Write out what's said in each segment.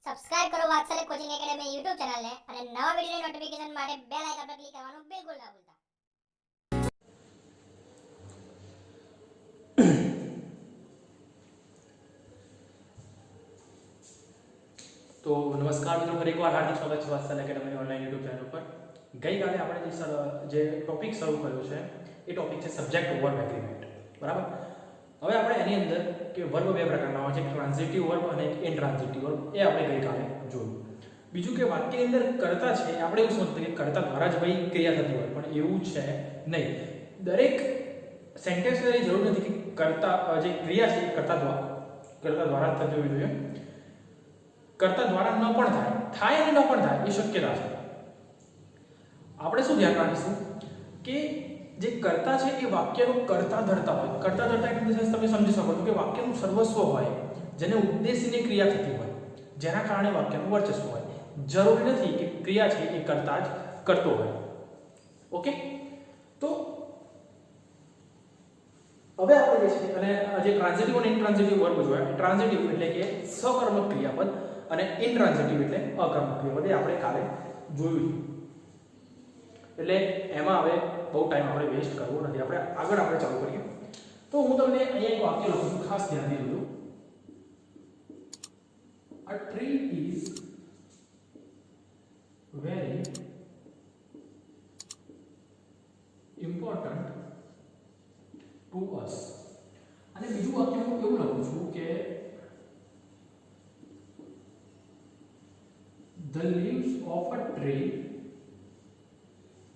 Subscribe કરો વાત્સલ્ય coaching academy YouTube ચેનલને અને નવા વિડિયોની નોટિફિકેશન માટે બેલ આઇકન પર ક્લિક કરવાનું બિલકુલ ના ભૂલતા। तो नमस्कार मित्रों, फरी एक बार हार्दिक स्वागत है वात्सल्य एकेडमी ऑनलाइन यूट्यूब चैनल पर। गई काले આપણે જે ટોપિક શરૂ કર્યો છે એ ટોપિક છે સબ્જેક્ટ વર્બ એગ્રીમેન્ટ, બરાબર। હવે આપણે એની અંદર કે વર્બ બે પ્રકારના હોય છે, ટ્રાન્ઝિટિવ વર્બ અને ઇનટ્રાન્ઝિટિવ વર્બ, એ આપણે ગઈ કાલે જોયું। બીજું કે વાક્યની અંદર કર્તા છે, આપણે એવું સમજતા કે કર્તા દ્વારા જ ભાઈ ક્રિયા થતી હોય, પણ એવું છે નહીં। દરેક સેન્ટેન્સની જરૂર નથી કે કર્તા જે ક્રિયા છે એ કર્તા દ્વારા થતી હોવી જોઈએ। કર્તા દ્વારા ન પણ થાય અને ન પણ થાય એ શક્યતા છે। આપણે શું ધ્યાન રાખીશું કે જે કર્તા છે એ વાક્યનું કર્તા ધરતા હોય। કર્તા ધરતા એટલે તમે સમજી શકો છો કે વાક્યનું સર્વસ્વ હોય, જેને ઉદ્દેશીને ક્રિયા થતી હોય, જેના કારણે વાક્યનું વર્ચસ્વ હોય। જરૂરી નથી કે ક્રિયા છે એ કર્તા જ કરતો હોય। ઓકે, તો હવે આપણે જે છે અને જે ટ્રાન્ઝિટિવ અને ઇનટ્રાન્ઝિટિવ વર્બ જોયા। ટ્રાન્ઝિટિવ એટલે કે સકર્મક ક્રિયાપદ અને ઇનટ્રાન્ઝિટિવ એટલે અકર્મક ક્રિયાપદ, એ આપણે કાલે જોયું છે। એટલે એમાં હવે બહુ ટાઈમ આપણે વેસ્ટ કરવો નથી, આપણે આગળ ચાલુ કરીએ। તો હું તમને અહીંયા એક વાક્ય લખું છું, ખાસ ધ્યાન દેજો। A tree is very important to us। અને બીજું વાક્ય હું એવું લખું છું કે the leaves of a tree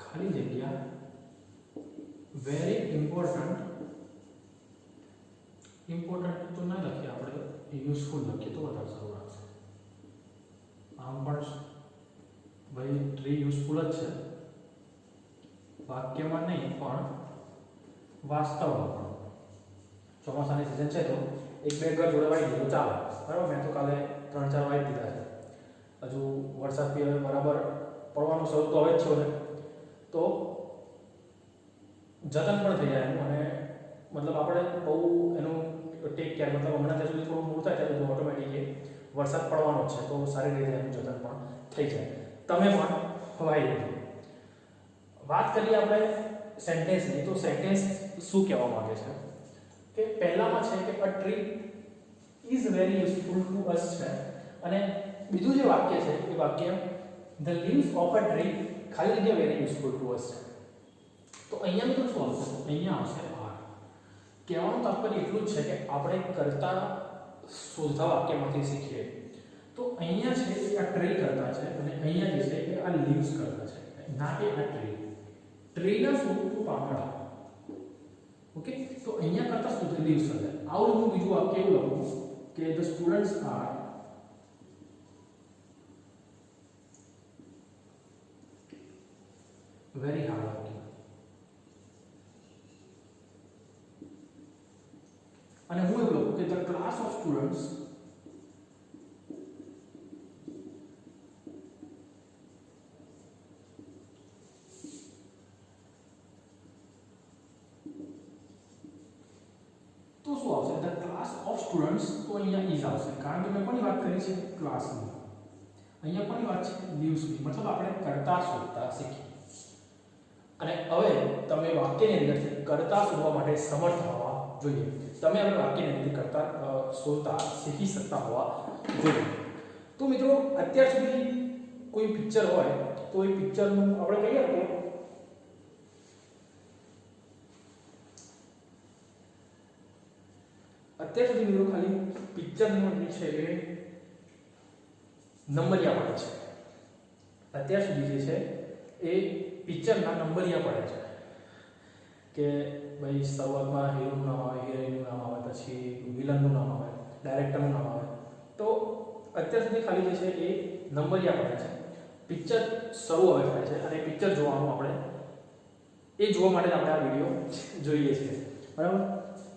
ખાલી જગ્યા very important તો ના લખીએ આપણે, યુઝફુલ લખીએ તો વધારે સારું લાગશે। આમ પણ ભાઈ ટ્રી યુઝફુલ જ છે, વાક્યમાં નહીં પણ વાસ્તવમાં પણ। ચોમાસાની સિઝન છે તો એક બે ઘર જોડે વાળી દીધું ચાલે, બરાબર। મેં તો કાલે 3-4 વાળી દીધા છે, હજુ વરસાદ બી હવે બરાબર પડવાનું શરૂ તો હવે જ છે ને, તો જતન પણ થઈ જાય એનું, અને મતલબ આપણે બહુ એનું ટેક કેર, મતલબ હમણાં ત્યાં સુધી થોડું મૂળ થાય ત્યારે બધું ઓટોમેટિકલી વરસાદ પડવાનો જ છે તો સારી રીતે એનું જતન પણ થઈ જાય। તમે પણ વાવી દેજો। વાત કરીએ આપણે સેન્ટેન્સની, તો સેન્ટેન્સ શું કહેવા માંગે છે કે પહેલામાં છે કે a tree is very useful two અસ છે, અને બીજું જે વાક્ય છે એ વાક્ય the leaves of a tree ખાલી જગ્યા વેરી યુઝફુલ ટુ અસ છે। તો અહીંયા મિત્રો શું આવશે? અહીંયા આવશે આર। કહેવાનું તાત્પર્ય એટલું જ છે કે આપણે કરતા શોધતા વાક્યમાંથી શીખીએ। તો અહીંયા છે એ આ ટ્રી કરતા છે, અને અહીંયા જે છે એ આ લીવ્સ કરતા છે, ના કે આ ટ્રી। ટ્રીના શું પાંદડા, ઓકે। તો અહીંયા કરતા શું છે? લીવ્સ કરતા। આવું હું બીજું વાક્ય એવું લખું કે the students are very hard working। અને હું એવું લખું કે the class of students તો શું આવશે? the class of students, તો અહીંયા is આવશે, કારણ કે મેં કોની વાત કરી છે? ક્લાસની। અહીંયા કોની વાત છે? લીવ્સની। મતલબ આપણે કરતા શોધતા શીખી। અને હવે તમે વાક્યની અંદરથી કરતા શોધવા માટે સમર્થ હોવા જોઈએ। તમે હવે વાક્યની અંદરથી કરતા શોધતા શીખી શકતા હોવા જોઈએ। તો મિત્રો, અત્યાર સુધી કોઈ પિક્ચર હોય તો એ પિક્ચરનું આપણે કહીએ તો અત્યાર સુધી મિત્રો ખાલી પિક્ચરનું છે એ નંબરિયા પડે છે। અત્યાર સુધી જે છે એ પિક્ચરના નંબરિયા પડે છે કે ભાઈ શરૂઆતમાં હીરોનું નામ આવે, હિરોઈનનું નામ આવે, પછી વિલનનું નામ આવે, ડાયરેક્ટરનું નામ આવે। તો અત્યાર સુધી ખાલી જે છે એ નંબરિયા પડે છે। પિક્ચર શરૂ હવે થાય છે, અને પિક્ચર જોવાનું આપણે એ જોવા માટે આપણે આ વિડીયો જોઈએ છીએ, બરાબર।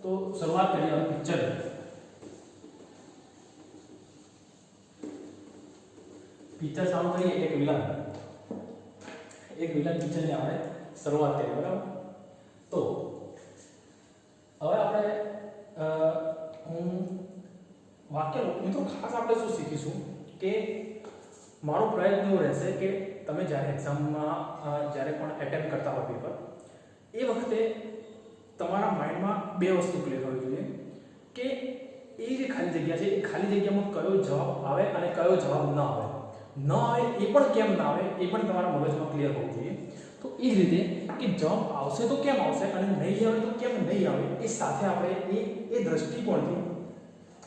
તો શરૂઆત કરીએ હવે પિક્ચર। પિક્ચર ચાલુ કરીએ એક વિલન પિક્ચરની આપણે શરૂઆત કરીએ, બરાબર। તો હવે આપણે હું વાક્ય મિત્રો ખાસ આપણે શું શીખીશું કે મારો પ્રયત્ન એવો રહેશે કે તમે જ્યારે એક્ઝામમાં જ્યારે પણ એટેમ્પ કરતા હો પેપર એ વખતે તમારા માઇન્ડમાં બે વસ્તુ ક્લિયર હોવી જોઈએ કે એ જે ખાલી જગ્યા છે એ ખાલી જગ્યામાં કયો જવાબ આવે અને કયો જવાબ ન આવે એ પણ કેમ ના આવે એ પણ તમારા મગજમાં ક્લિયર હોવું જોઈએ. તો એ જ રીતે કે જવાબ આવશે તો કેમ આવશે અને નહીં આવે તો કેમ નહીં આવે એ સાથે આપણે એ દ્રષ્ટિકોણથી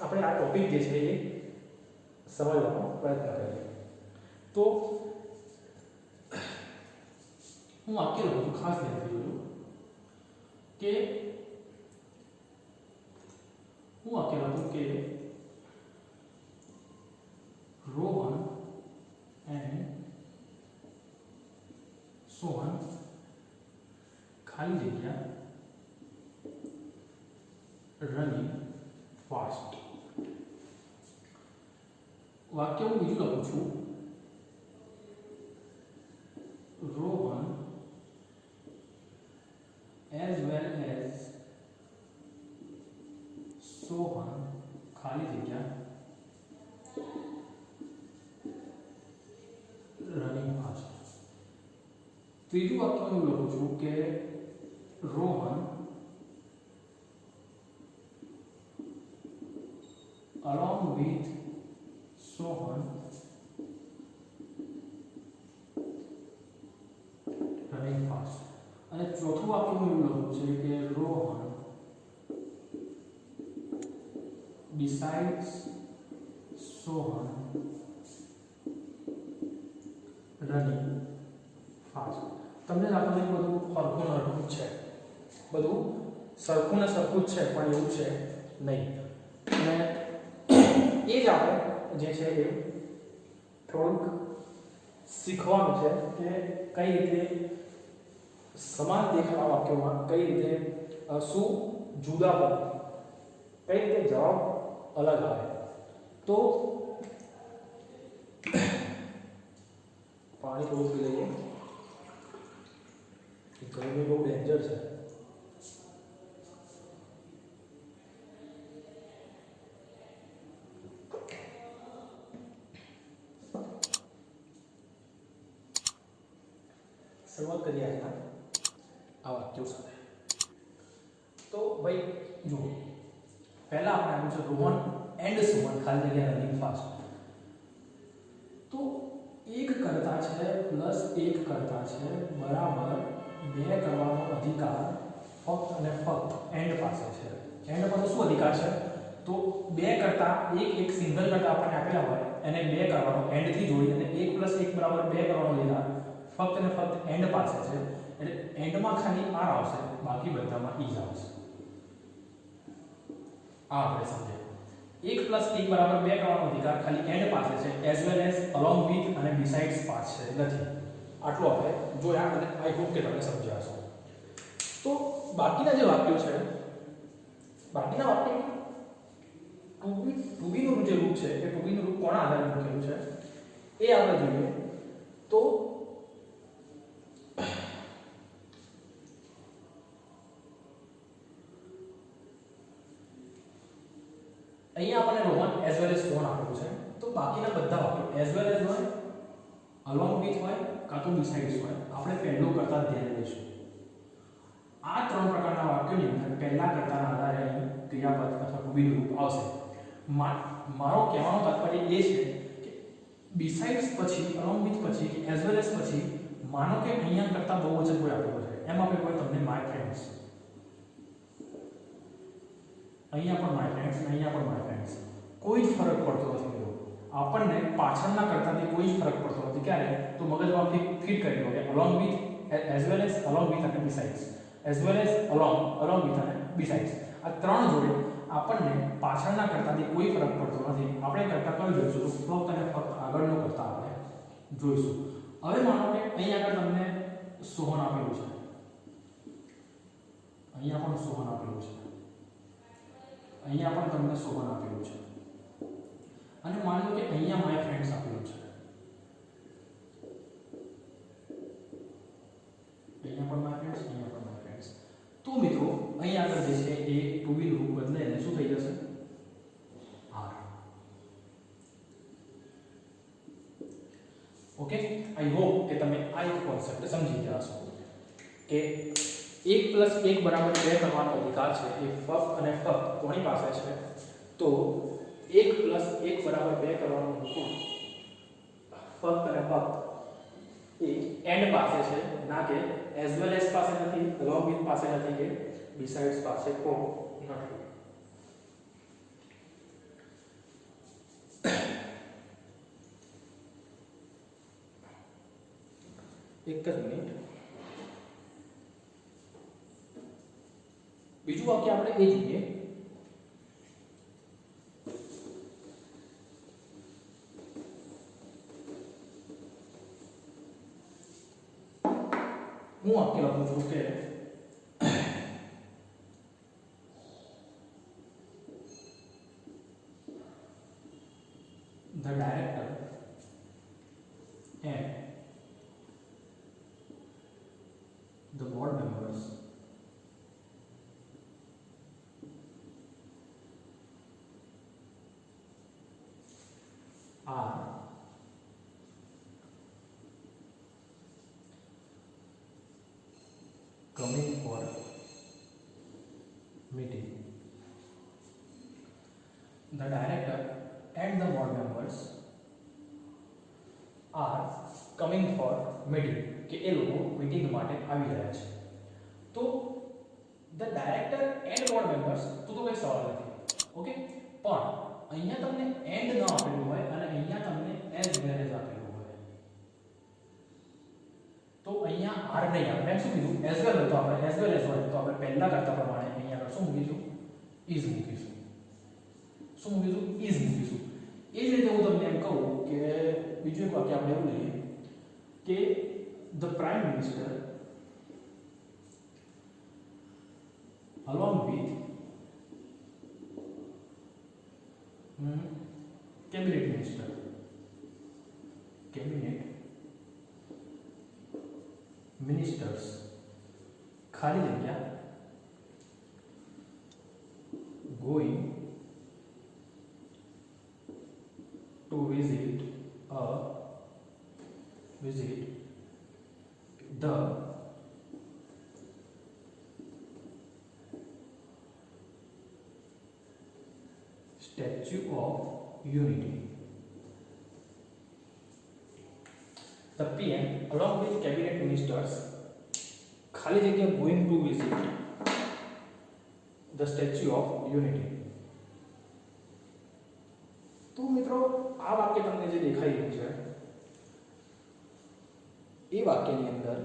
આપણે આ ટોપિક જે છે એ સમજવાનો પ્રયત્ન કરીએ. તો હું વાક્ય લખું છું, ખાસ ધ્યાન આપજો કે હું વાક્ય લખું કે રોહન એન્ડ સોહન ખાલી જગ્યા રનિંગ ફાસ્ટ. વાક્ય હું બીજું લખું છું, Rohan as well as Sohan ખાલી જગ્યા રનિંગ ફાસ્ટ. ત્રીજું વાક્ય હું લખું છું કે Rohan along with Sohan running fast. અને ચોથું વાક્ય હું એવું લખું છે કે Rohan besides Sohan running fast. તમને લાગે છે બધું સરખું સરખું છે, બધું સરખું ને સરખું જ છે, પણ એવું છે નહીં. અને એ જ આપણે જે છે એ થોડુંક શીખવાનું છે કે કઈ રીતે સમાન દેખાતા વાક્યોમાં કઈ રીતે શું જુદા પણ કઈ રીતે જવાબ અલગ આવે. તો પાણી થોડું પી લઈએ, ગરમી બહુ ડેન્જર છે. શરૂઆત કરીએ આજના આ વાક્યો સાથે. તો ભાઈ જુઓ, પહેલા આપણે આવ્યું છે રોહન એન્ડ સોહન ખાલી જગ્યા રનિંગ ફાસ્ટ. તો એક કરતા છે પ્લસ એક કરતા છે બરાબર બે કરવાનો અધિકાર ફક્ત અને ફક્ત એન્ડ પાસે છે. એન્ડ પાસે શું અધિકાર છે? તો બે કરતા એક સિંગલ કરતા આપણને આપેલા હોય એને બે કરવાનો એન્ડ થી જોડી અને 1 + 1 બરાબર 2 કરવાનો અધિકાર ફક્ત અને ફક્ત એન્ડ પાસે છે. એટલે એન્ડમાં ખાલી આર આવશે, બાકી બધામાં ઈ જ આવશે. આ આપણે સમજે 1 + 1 બરાબર 2 કરવાનો અધિકાર ખાલી એન્ડ પાસે છે, as well as along with અને બિસાઇડ્સ પાસે નથી. આટલું આપણે જોયા અને આઈ હોપ કે તમે સમજ્યા હશો. તો બાકીના જે વાક્યો છે, બાકીના વાક્યો ટુ બી નું જે રૂપ છે એ ટુ બી નું રૂપ કોના આધારે મૂકેલું છે એ આપણે જોઈએ. તો અહીંયા આપણને Rohan as well as Sohan આપેલું છે. તો બાકીના બધા વાક્યો એઝ વેલ એઝ હોય, અલોંગ વિથ હોય, કાં તો બિસાઇડ્સ હોય. આપણે પહેલું કરતા ધ્યાન દઈશું. આ ત્રણ પ્રકારના વાક્યોની અંદર પહેલા કરતાના આધારે અહીં ક્રિયાપદ અથવા ટુ બી નું રૂપ આવશે. મારો કહેવાનો તાત્પર્ય એ છે કે બિસાઇડ્સ પછી, અલોંગ વિથ પછી, એઝ વેલ એઝ પછી માનો કે અહીંયા કરતા બહુવચન કોઈ આપેલું છે, એમ આપેલું હોય તમને માય ફ્રેન્ડ્સ, અહીંયા પણ માય ફ્રેન્ડ્સ અને અહીંયા પણ માય ફ્રેન્ડ્સ. કોઈ જ ફરક પડતો નથી મિત્રો. આપણને પાછળના કરતાથી કોઈ જ ફરક પડતો નથી. ક્યારે? તો મગજમાં ફિટ કરી લો કે along with, as well as, along with અને besides, as well as, along with અને બિસાઇડ્સ. આ ત્રણ જોડે આપણને પાછળના કરતાથી કોઈ ફરક પડતો નથી. આપણે કરતા કયું જોઈશું? તો ફક્ત અને ફક્ત આગળનો કરતા આપણે જોઈશું. હવે માનો કે અહીં આગળ તમને સોહન આપેલું છે, અહીંયા પણ સોહન આપેલું છે, અહીંયા પણ તમને સોહન આપેલું છે, અને માની લો કે અહીંયા માય ફ્રેન્ડ્સ આપેલું છે, અહીંયા પણ માય ફ્રેન્ડ્સ, અહીંયા પણ માય ફ્રેન્ડ્સ. તો મિત્રો અહીં આગળ જે છે એ ટુ બી નું રૂપ બદલાઈને શું થઈ જશે? આર. ઓકે, આઈ હોપ કે તમે આ એક કોન્સેપ્ટ સમજી ગયા છો કે 1 + 1 બરાબર 2 કરવાનો અધિકાર છે એ ફક્ત અને ફક્ત કોની પાસે છે? તો 1 + 1 બરાબર 2 કરવાનો અધિકાર ફક્ત અને ફક્ત એ એન્ડ પાસે છે, ના કે એઝ વેલ એઝ પાસે નથી, અલોંગ વિથ પાસે નથી કે બિસાઇડ્સ પાસે પણ નથી. એક જ મિનિટ. બીજું વાક્ય આપણે એ જોઈએ હું વાક્ય લખું છું કે the director and the board members are coming for meeting. The director and the board members are coming for meeting કે એ લોકો મીટિંગ માટે આવી રહ્યા છે. તો the director and board members તો કોઈ સવાલ નથી. ઓકે, પણ અહીંયા તમને એન્ડ ન આપેલું હોય અને અહીંયા તમને એઝ વેલ એઝ આપેલું હોય તો અહીંયા આર નહીં આવે. મેં શું કીધું? એઝ વેલ હોય તો આપણે એઝ વેલ એઝ હોય તો આપણે પહેલા કરતા પ્રમાણે અહીંયા આગળ શું મૂકીશું? ઇઝ મૂકીશું. શું મૂકીશું? ઇઝ મૂકીશું. એ જ રીતે હું તમને એમ કહું કે બીજું એક વાક્ય આપણે એવું લઈએ કે the prime minister along with cabinet ministers ખાલી જગ્યા going to visit the Statue of Unity. The PM along with cabinet ministers ખાલી જગ્યા going to visit the Statue of Unity. તો મિત્રો આ વાક્ય તમને જે દેખાઈ રહ્યું છે એ વાક્યની અંદર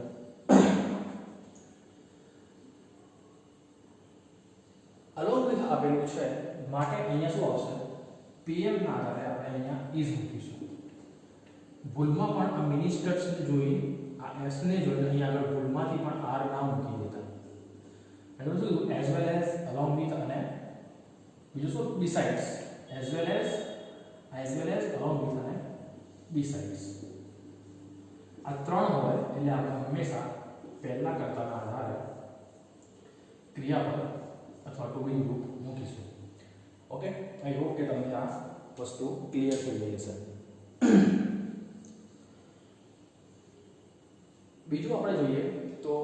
along with આપેલું છે માટે અહીંયા શું આવશે? PM ના આધારે આપણે અહીંયા is મૂકીશું. ભૂલમાં પણ આ મિનિસ્ટર્સ ને જોઈ આ s ને જોઈ અહીંયા આગળ ભૂલમાંથી પણ r ના મૂકી દેતા. એનો શું as well as along with અને બીજું શું besides as well as along with અને besides. આ ત્રણ હોય એટલે આપણે હંમેશા પહેલા કરતાના આધારે ક્રિયાપદ અથવા ટુ બી ગ્રુપ મૂકીશું. ઓકે, આઈ હોપ કે તમને આ વસ્તુ ક્લિયર થઈ ગઈ હશે. બીજું આપણે જોઈએ તો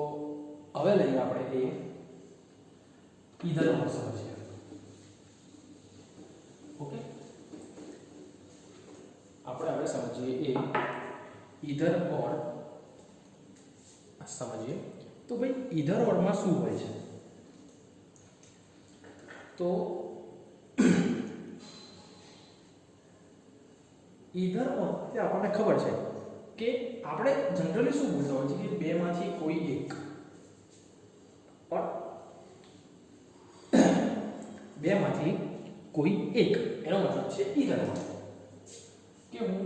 હવે લઈએ આપણે એ ઈધર ઓર સમજીએ. ઓકે, આપણે હવે સમજીએ એ ઈધર ઓર સમજીએ. તો ભાઈ ઈધર ઓરમાં શું હોય છે? તો ઈધર ઓર તે આપણને ખબર છે કે આપણે જનરલી શું બોલતા હોય છે કે બેમાંથી કોઈ એક, પણ બેમાંથી કોઈ એક એનો મતલબ છે ઈધર. કે હું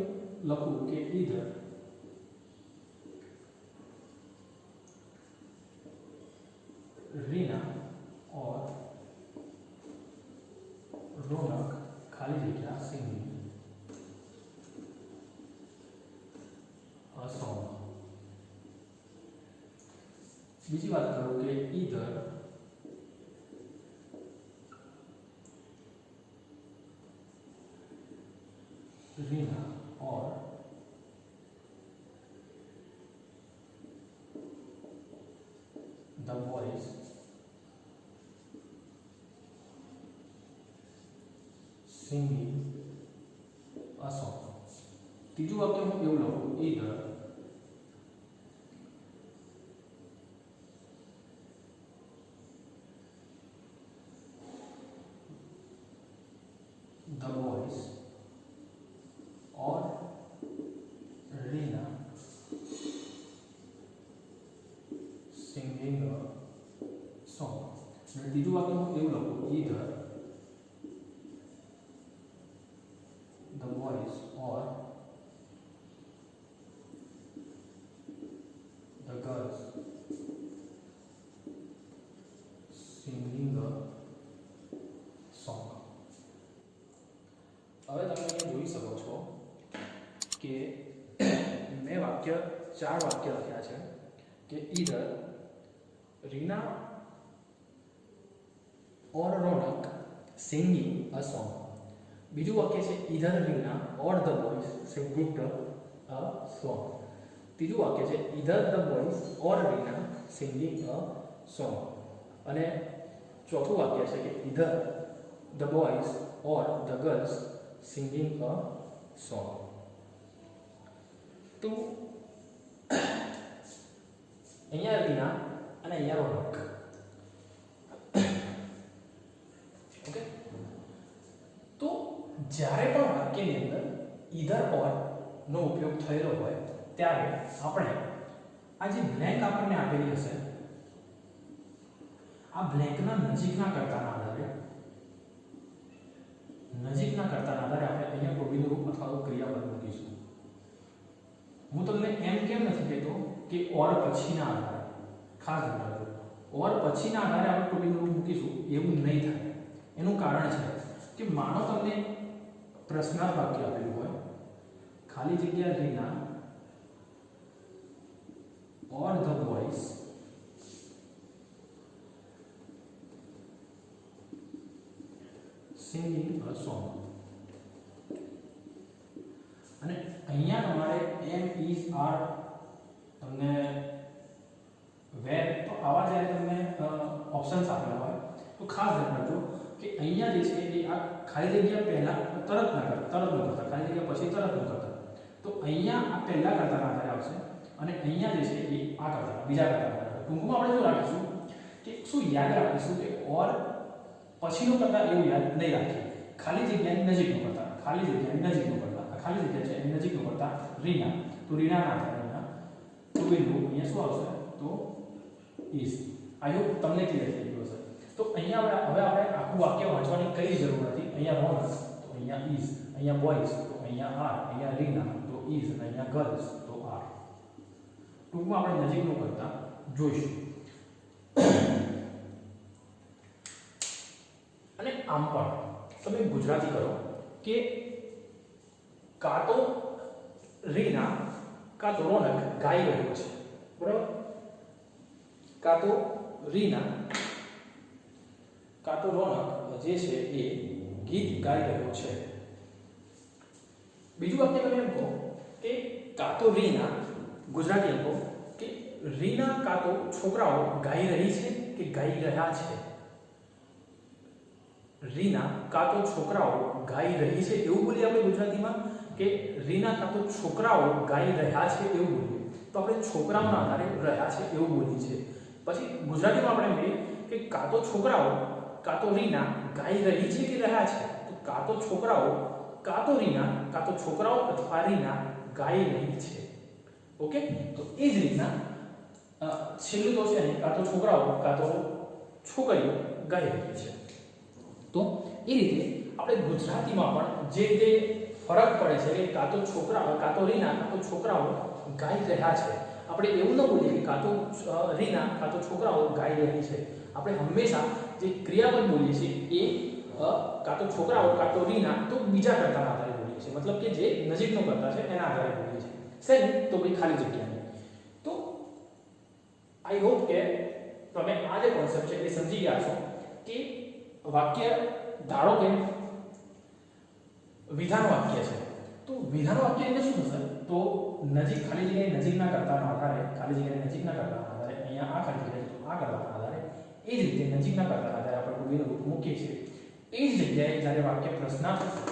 લખું કે ઈધર રીના और રોનક ખાલી જગ્યા સિંગિંગ a song. બીજી વાત કરું કે ઈધર રીના और the boys singing a song. ત્રીજું વાક્ય હું એવું લખું, either the boys or Rina singing a song. અને ત્રીજું વાક્ય હું એવું લખું, either the boys or the girls singing a song. હવે તમે અહીંયા જોઈ શકો છો કે મેં ચાર વાક્ય લખ્યા છે કે either Reena or Ronak singing a song. બીજું વાક્ય છે either Reena or the boys singing a song. ત્રીજું વાક્ય છે either the boys or Reena singing a song. અને ચોથું વાક્ય છે કે either the boys or the girls singing a song. તો અહીંયા રીના અને અહીંયા રોનક. ઓકે, તો જ્યારે પણ વાક્યની અંદર ઈધર ઓર નો ઉપયોગ થયેલો હોય ત્યારે આપણે આ જે બ્લેન્ક આપણને આપેલી હશે, આ બ્લેન્કના નજીકના કર્તાના આધારે આપણે અહીંયા ટોપીનું રૂપ અથવા તો ક્રિયાપદ મૂકીશું. હું તમને એમ કેમ નથી કહેતો કે ઓર પછીના આધારે, ખાસ ધ્યાન રાખજો, ઓર પછીના આધારે આપણે ટોપીનું રૂપ મૂકીશું એવું નહીં થાય. એનું કારણ છે કે માનો તમને પ્રશ્નાર્થ વાક્ય આપેલું હોય, ખાલી જગ્યા Reena or the boys singing a song. અને અહીંયા તમારે એમ ઇઝ આર તમને વેર, તો આવા જ્યારે તમને ઓપ્શન્સ આપેલા હોય તો ખાસ ધ્યાન રાખજો કે અહીંયા જે છે એ આ ખાલી જગ્યા પહેલા તરત ન કરતા, ખાલી જગ્યા પછી તરત ન કરતા. તો અહીંયા આ પહેલા કરતાના આધારે આવશે અને અહીંયા જે છે એ આ કરતા બીજા કરતા. ટૂંકમાં આપણે શું રાખીશું કે શું યાદ રાખીશું કે ઓર પછીનું કરતા એવું યાદ નહીં રાખીએ. ખાલી જગ્યાની નજીકનું કરતા, ખાલી જગ્યાની નજીકનું કરતા, ખાલી જગ્યા છે એની નજીકનું કરતા રીના, તો રીનાના આધારે અહીંયા તો બિંદુ અહીંયા શું આવશે તો ઇઝ. આઈ હોપ તમને ક્લિયર થઈ ગયું હશે. તો અહીંયા હવે આપણે આખું વાક્ય વાંચવાની કઈ જરૂર નથી. અહીંયા રોનક તો અહીંયા ઇઝ, અહીંયા બોયઝ તો અહીંયા આર, અહીંયા રીના તો ઇઝ અને અહીંયા ગર્લ્સ તો આર. ટૂંકમાં આપણે નજીકનું કરતા જોઈશું. અને આમ પણ તમે ગુજરાતી કરો કે કાં તો રીના કાં તો રોનક ગાઈ રહ્યો છે, બરાબર? કાં તો રીના કાં તો રોનક જે છે એ ગીત ગાઈ રહ્યો છે. બીજું વાક્ય તમે એમ કહો કે કાં તો રીના, ગુજરાતી એમ કહો કે રીના કાં તો છોકરાઓ ગાઈ રહી છે કે ગાઈ રહ્યા છે. રીના કાં તો છોકરાઓ ગાઈ રહી છે એવું બોલીએ આપણે ગુજરાતીમાં, કે રીના કાં તો છોકરાઓ ગાઈ રહ્યા છે એવું બોલીએ. તો આપણે છોકરાઓના આધારે રહ્યા છે એવું બોલીએ છીએ. પછી ગુજરાતીમાં આપણે કહીએ કે કાં તો છોકરાઓ કાં તો રીના ગાઈ રહી છે કે રહ્યા છે. તો કાં તો છોકરાઓ કાં તો રીના, કાં તો છોકરાઓ અથવા રીના ગાઈ રહી છે. ઓકે, તો એ જ રીતના છેલ્લું તો છે ને કાં તો છોકરાઓ કાં તો છોકરીઓ ગાઈ રહી છે. તો એ રીતે આપણે ગુજરાતીમાં પણ જે રીતે ફરક પડે છે કે કાં તો છોકરાઓ કાં તો રીના કાં તો છોકરાઓ ગાઈ રહ્યા છે, આપણે એવું ન બોલીએ કે કાં તો રીના કાં તો છોકરાઓ ગાઈ રહી છે. આપણે હંમેશા જે ક્રિયાપદ બોલીએ છીએ એ કાં તો છોકરાઓ કાં તો રીના તો બીજા કરતાના આધારે બોલીએ છીએ, મતલબ કે જે નજીકનો કરતા છે એના આધારે બોલીએ છીએ. સેમ તો ભાઈ ખાલી જગ્યાની. તો આઈ હોપ કે તમે આ જે કોન્સેપ્ટ છે એ સમજી ગયા છો કે વાક્ય ધારો કે વિધાન વાક્ય છે, તો વિધાન વાક્ય એટલે શું થશે? તો નજીક ખાલી જગ્યાએ નજીકના કરતાના આધારે, ખાલી જગ્યાએ નજીકના કરતાના આધારે અહીંયા આ ખાલી જગ્યા કરતાના આધારે એ જ રીતે નજીકના કરતાના આધારે આપણે ટુ બીનું રૂપ મૂકીએ છીએ. એ જ જગ્યાએ જ્યારે વાક્ય પ્રશ્નાર્થ હશે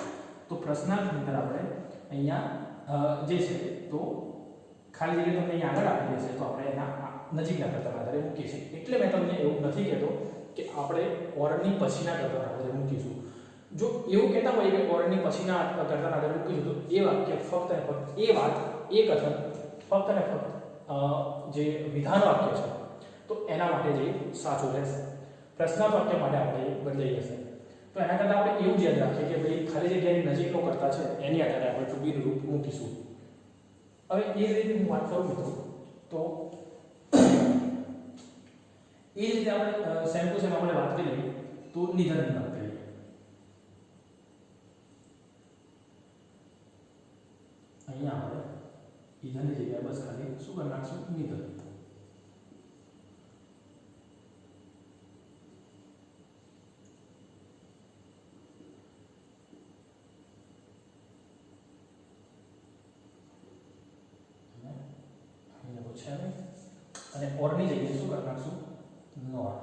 તો પ્રશ્નાર્થની અંદર આપણે અહીંયા જે છે તો ખાલી જગ્યા તમને અહીંયા આગળ આપી દેશે તો આપણે એના નજીકના કરતાના આધારે મૂકીએ છીએ. એટલે મેં તમને એવું નથી કહેતો કે આપણે ઓરની પછીના કરતાના આધારે મૂકીશું. જો એવું કહેતા હોય કે ઓરની પછીના કરતાના આધારે મૂકીશું તો એ વાક્ય ફક્ત અને ફક્ત એ વાત એ કથન ફક્ત અને ફક્ત જે વિધાન વાક્ય છે તો એના માટે જે સાચું રહેશે. પ્રશ્નાર્થ વાક્ય માટે આપણે બદલાઈ જશે. તો એના કરતાં આપણે એવું જ યાદ રાખીએ કે ભાઈ ખાલી જગ્યાની નજીકનો કરતા છે એની આધારે આપણે ટુ બીનું રૂપ મૂકીશું. હવે એ જ રીતે હું વાત કરું મિત્રો તો એ જ રીતે આપણે સેમ ટુ સેમ આપણે વાત કરી લઈએ તો નિધનની વાત કરીએ. અહીંયા આપણે ઈધનની જગ્યાએ બસ ખાલી શું કરી નાખશું નિધન. છે અને ઓરની જગ્યાએ શું કરી નાખશું નોર.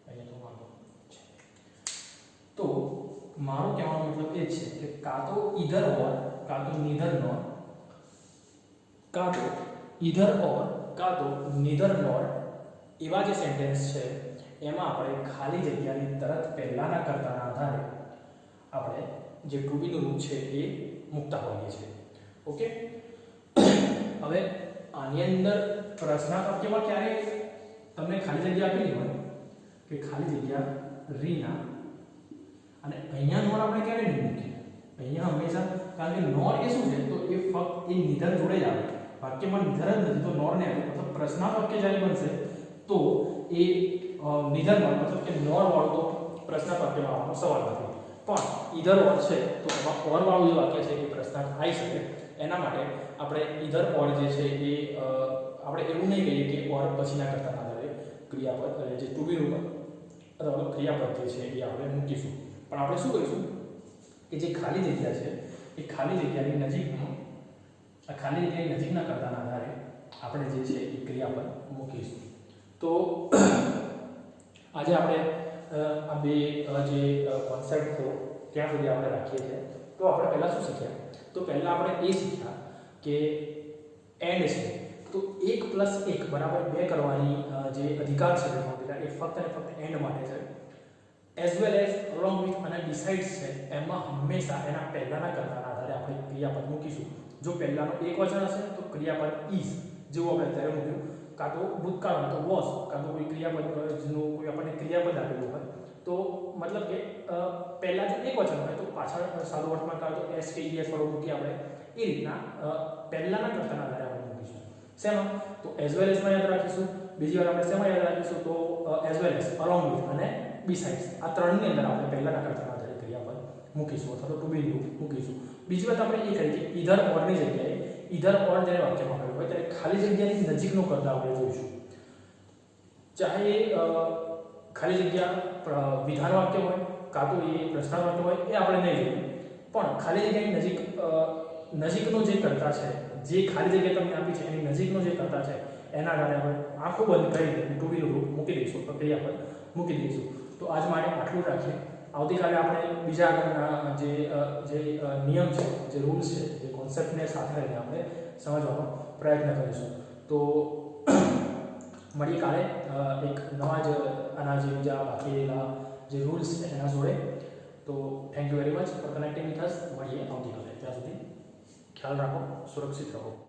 અહીંયા તો વાંધો છે. તો મારો કહેવાનો મતલબ એ છે કે કાં તો ઈધર ઓર કાં તો નીધર નોર કાં તો ઈધર ઓર કાં તો નીધર નોર એવા જે સેન્ટેન્સ છે એમાં આપણે ખાલી જગ્યાની તરત પહેલાના કરતાના આધારે આપણે જે ટુ બીનું રૂપ છે એ મૂકતા હોઈએ છીએ. ઓકે, હવે આની અંદર પ્રશ્નાર્થ વાક્યમાં ક્યારે તમને ખાલી જગ્યા આપેલી હોય કે ખાલી જગ્યા રીના અને અહીંયા નોર આપણે ક્યારે નહીં મૂકીએ. અહીંયા હંમેશા કારણ કે નોર એ શું છે તો એ ફક્ત એ નિધન જોડે જ આવે. વાક્યમાં નિધન જ નથી તો નોર ને આવે. મતલબ પ્રશ્નાર્થ વાક્ય જ્યારે બનશે તો એ નિધન મતલબ કે નોર વાળું તો પ્રશ્નાર્થ વાક્યમાં આવવાનો સવાલ નથી. પણ ઈધર ઓર છે તો એમાં ઓર વાળું જે વાક્ય છે એ પ્રશ્નાર્થ આવી શકે. એના માટે આપણે ઈધર ઓર જે છે એ આપણે એવું નહીં કહીએ કે ઓર પછીના કરતાના આધારે ક્રિયાપદ જે ટુ બી રૂપ અથવા ક્રિયાપદ જે છે એ આપણે મૂકીશું. પણ આપણે શું કરીશું કે જે ખાલી જગ્યા છે એ ખાલી જગ્યાની નજીકનું ખાલી જગ્યાની નજીકના કરતાના આધારે આપણે જે છે એ ક્રિયાપદ મૂકીશું. તો આજે આપણે આ બે જે કોન્સેપ્ટ હતો ત્યાં સુધી આપણે રાખીએ છીએ. તો આપણે પહેલાં શું શીખ્યા તો પહેલાં આપણે એ શીખ્યા કે એન્ડ છે તો 1 + 1 બરાબર 2 કરવાની જે અધિકાર છે એ ફક્ત અને ફક્ત એન્ડ માટે છે. As well as along with અને ડિસાઇડ્સ છે એમાં હંમેશા એના પહેલાના કરતાના આધારે આપણે ક્રિયાપદ મૂકીશું. જો પહેલાનો એક વચન હશે તો ક્રિયાપદ ઇઝ જેવું આપણે અત્યારે મૂક્યું, કાં તો ભૂતકાળ હોય તો વોઝ, કાં તો કોઈ ક્રિયાપદ જેનું કોઈ આપણને ક્રિયાપદ આપેલું હોય તો મતલબ કે પહેલા જો એક વચન હોય તો પાછળ સાદું વર્તમાન કાળ તો એસ કે ઈએસ વાળું મૂકી આપણે એ રીતના પહેલાના કરતાના આધારે આપણે મૂકીશું. શેમાં તો એઝ વેલ એઝમાં યાદ રાખીશું. બીજી વાર આપણે શેમાં યાદ રાખીશું તો as well as along with અને બિસાઇડ્સ આ ત્રણની અંદર આપણે પહેલાના કરતાના આધારે ક્રિયાપદ મૂકીશું અથવા તો ટુ બી મૂકીશું. બીજી વાત આપણે એ કરી કે ઈધર ઓરની જગ્યાએ ઈધર ઓર જ્યારે વાક્યમાં આવ્યું હોય ત્યારે ખાલી જગ્યાની નજીકનો કરતા આપણે જોઈશું. ચાહે ખાલી જગ્યા વિધાન વાક્ય હોય કાં તો એ પ્રશ્નાર્થ વાક્ય હોય એ આપણે નહીં જોઈએ. પણ ખાલી જગ્યાની નજીકનો જે કરતા છે જે ખાલી જગ્યા તમને આપી છે એની નજીકનો જે કરતા છે એના આધારે આપણે આંખો બંધ કરીને ટુ બીનું રૂપ મૂકી દઈશું, ક્રિયાપદ મૂકી દઈશું. તો આજ માટે આટલું રાખીએ. આવતીકાલે આપણે બીજા આગળના જે નિયમ છે, જે રૂલ્સ છે, જે કોન્સેપ્ટને સાથે લઈને આપણે સમજવાનો પ્રયત્ન કરીશું. તો મળીએ કાલે એક નવા જ આના જે બીજા બાકી રહેલા જે રૂલ્સ છે એના જોડે. તો thank you very much for connecting with us. મળીએ આવતીકાલે. ત્યાં સુધી ખ્યાલ રાખો, સુરક્ષિત રહો.